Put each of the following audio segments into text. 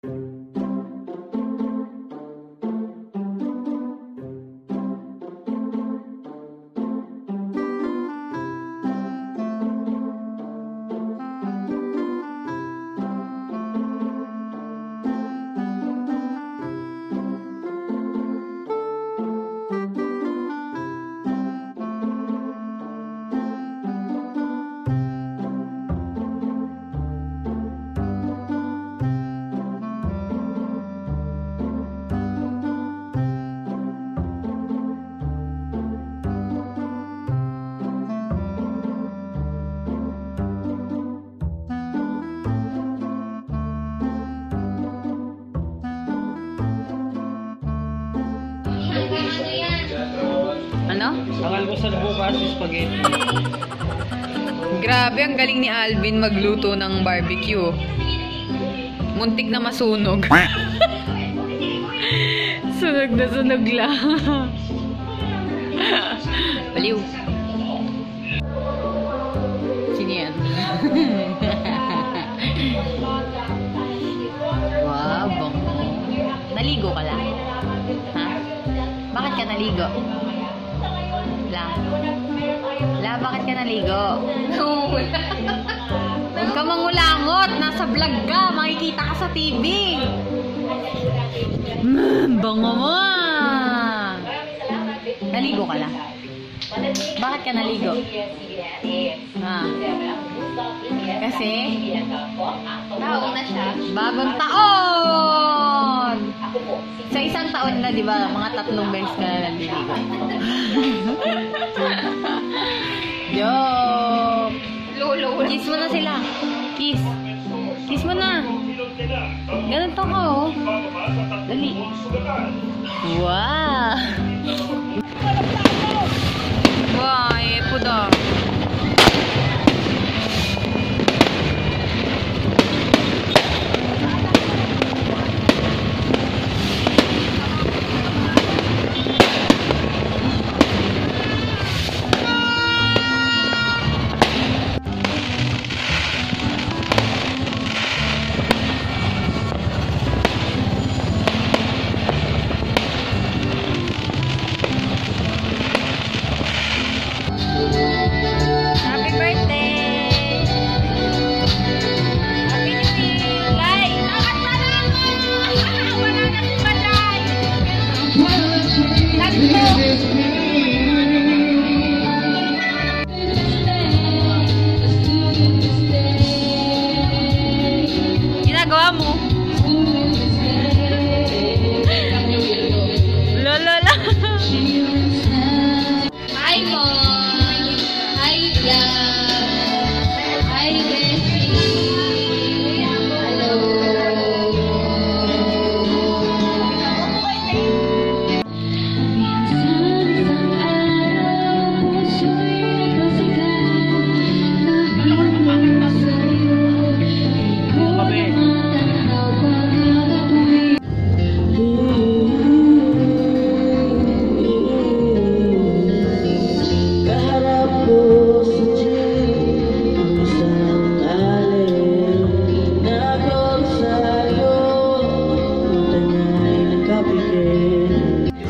Ano? Ang almusal bukas is spaghetti. Grabe, ang galing ni Alvin magluto ng barbecue. Muntik na masunog. Sunog na sunog lang. Baliw. Sino yan? Wow, bango. Naligo ka lang? Ha? Bakit ka naligo? La, bakit ka naligo? Huwag ka mangulangot. Nasa vlog ka. Makikita ka sa TV. Bango mo. Naligo ka lang? Bakit ka naligo? Ha? Kasi? Taong na siya. Bagong taon! Sa isang taon na, di ba, mga 3 beses ka na naliligo. Joke! Kiss mo na sila. Kiss. Kiss mo na. Ganito ka, oh. Dali. Wow! Wow, epo daw. Ginagawa mo? Lolo. Hi, Mom. Hi, Dad. Hi, Bessie. Hello.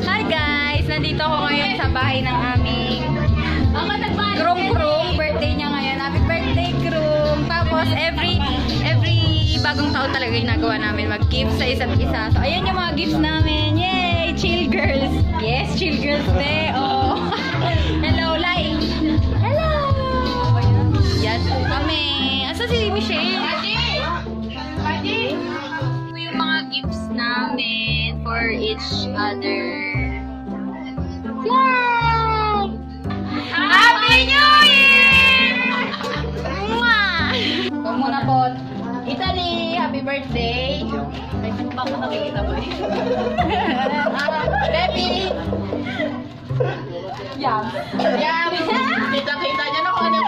Hi guys! Nandito ako ngayon sa bahay ng aming Krung. Birthday niya ngayon. Happy birthday, Krung! Tapos every bagong taon talaga ginagawa namin mag-gift sa isa't isa. So ayan yung mga gifts namin. Yay! Chill girls! Yes, chill girls de! Oh! Hello, Lai! Hello! Yes, kami! Asa si Michelle? Ito yung mga gifts namin for each other. Yay! Happy New Year! Mwah! Huwag muna po. Italy, happy birthday! Baka nakikita mo eh. Baby! Yum! Kita-kita niya na kung ano.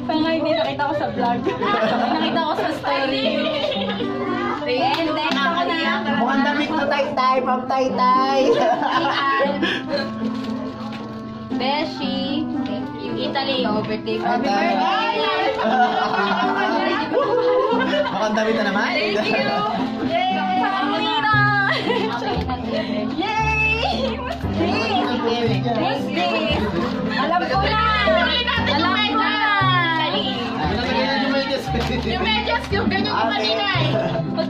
Panga hindi nakita ko sa vlog. Nakita ko sa story. And then, ako na. Mukhang damit na tay-tay, pang tay-tay. Beshi, yung Italy, birthday ko. Happy Tay. birthday! Mukhang damit na naman. Thank you! Yay! Alam ko na! Alam ko na! Yung medyas yung ganyan ko kanina eh. Ang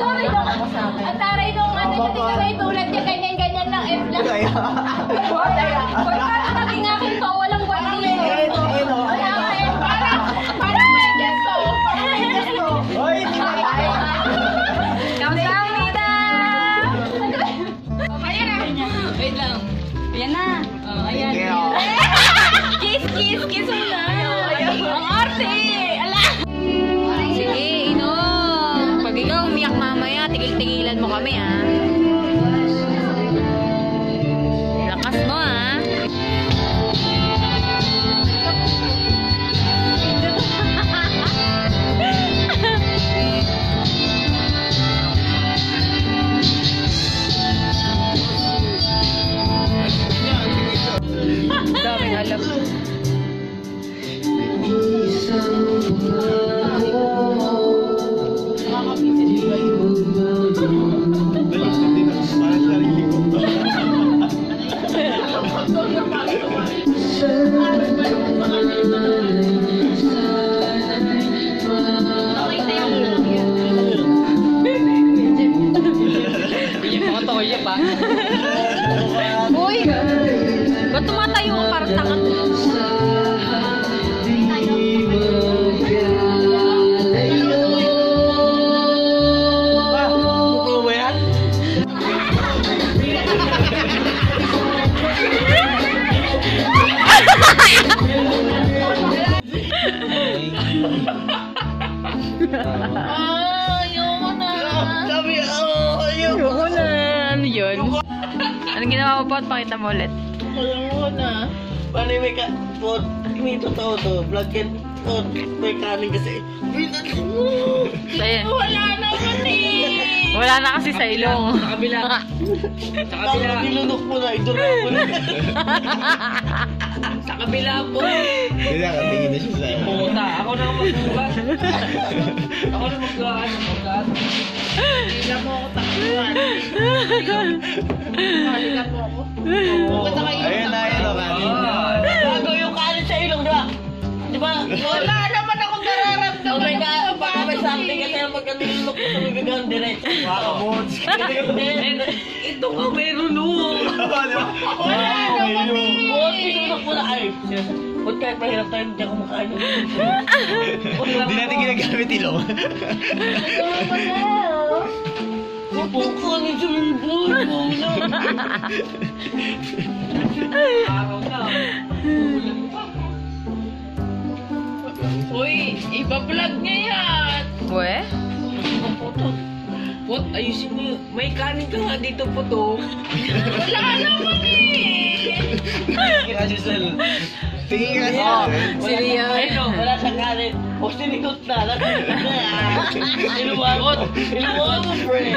taray nung ano niya, tingnan na yung tulad niya, ganyan-ganyan lang, F lang. Pagkano naging akin to, walang white dito. Parang medyas to. Kamsahamnida! Ayan na. Wait lang. Ayan na. Ayan. Kiss muna. Ang arte! Ala! Sige, inom. Pag ikaw umiyak mamaya, tigil-tigilan mo kami, ha? Lakas mo, ha? Daming alam. Uy! Ba't tumatayo ka parang takot? Totoo ba yan? Ayoko na. Sabi, ayaw. Ayoko na. Ano yun? Anong ginawa mo po? Pakita mo ulit. Ayaw na. Paano may ka... May totoo to. Vlog yan. May kanin kasi. So, ayan. Wala naman eh. Wala na kasi sa ilong. Sa kabila. Sa kabila. Nilunok mo na. Idura mo na. Sa kabila po. Hindi na, katingin na siya sa'yo. Puta. Ako na magbukas. Ako na magbukas. Hindi na mo ako takuan. Halika po ako. Ayun na, ayun o, kanin. Bago yung kanin sa ilong, di ba? Di ba? Wala naman akong nararamdaman. Oh my God, baka may something kasi ang pagkanilok ko sa may gagang diretso. Makamots. Ito nga, meron o. Wala naman eh. Huwag, pinulok mo na. Ay, huwag kahit mahirap tayo, hindi ako makain. Hindi natin ginagamit ilong. Huwag po kanin sa may boy mo. Araw na. Uy, iba-vlog niya yan. We? What? Ayusin mo yun. May kanin ka nga dito po to. Wala naman eh. Tingin ka siya sa'yo. Tingin ka siya. Si Leon. Ayun, wala siyang kanin. O, sinikot na. Nasinikot na. Iluwag mo, friend.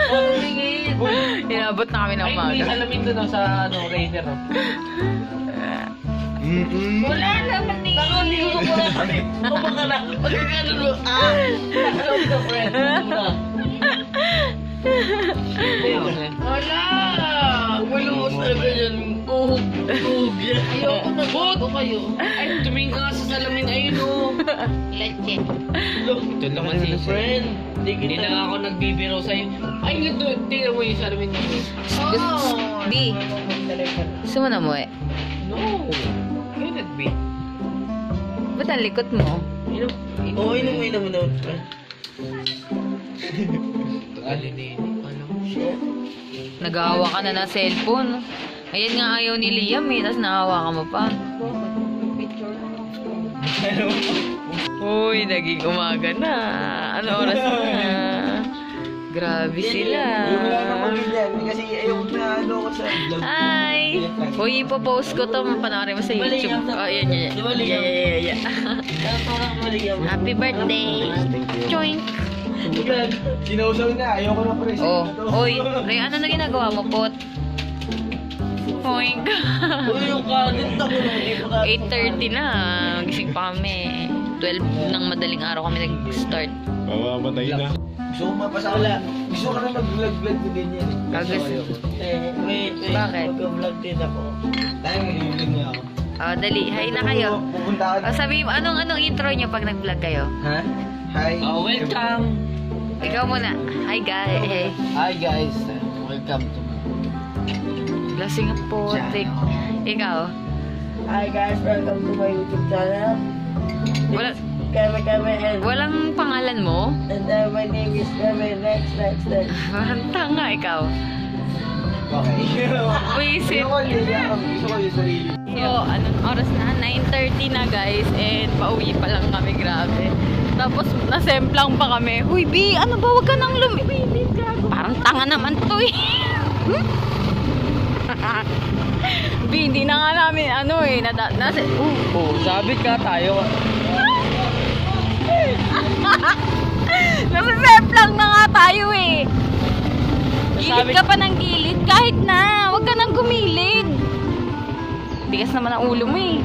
O, tingin. Inabot na kami ng Ay, may umaga. salamin doon sa Razer. Wala naman eh. Ako, hindi ko wala kami. O, baka na. Magkakano mo. Hello ka, friend. Wala. Wala ko talaga yan. Uhog yan. Ayoko na bago kayo. Ay, tumingin ka nga sa salamin. Ayun o. Legit. Ito naman si friend. Hindi na ako nagbibiro sa'yo. Ay, ito. Tingnan mo yung salamin niya. Oh. B, gusto mo na mo eh. No. Kaya nag-B. Ba't ang likot mo? Oo, inom mo na. Alinin. Nag-aawa ka na ng cellphone. Ayan nga ayaw ni Liam eh, tapos naawa ka mo pa. Uy, naging umaga na. Ano oras na? Grabe sila. Wala na pamilya. Kasi ayaw na ano ko sa vlog. Hi! Uy, ipopost ko to. Mapanoorin mo sa YouTube. Oh, yan. Yeah. Happy birthday! Joink! Sinausaw na. Ayaw ko na pre. Oh, uy, Ray, ano na ginagawa mo, Pot? Poink! Uy, yung kanin ako na. 8:30 na. Gising pa kami. 12 ng madaling araw kami nag-start. Mamamatay na. Gusto ko mapasala. Gusto ko na mag-vlog-vlog ko din yan. Kagas. Wait. Bakit? Mag-vlog din ako. Dahil inulit niya ako. Oh, dali. Hi na kayo. Pupunta ka. Oh, sabi mo, anong intro nyo pag nag-vlog kayo? Ha? Hi. Welcome. Ikaw muna. Hi, guys. Hey. Hi guys. Welcome to Lasing ang potik. Ikaw? Hi guys, welcome to my YouTube channel. Wala, Keme and walang pangalan mo? my name is Keme. Next. Parang tanga ikaw. Okay. Wisit. Gusto ko yung sarili. So, anong oras na? 9:30 na guys. And pauwi pa lang kami, grabe. Tapos, nasemplang pa kami. Huy, B, ano ba? Huwag ka nang lumipit. Parang tanga naman to eh. B, hindi na nga namin, Sabit ka tayo. nasemplang na nga tayo eh. Gilid ka pa ng gilid. Kahit na, huwag ka nang gumilid. Bigas naman ang ulo mo eh.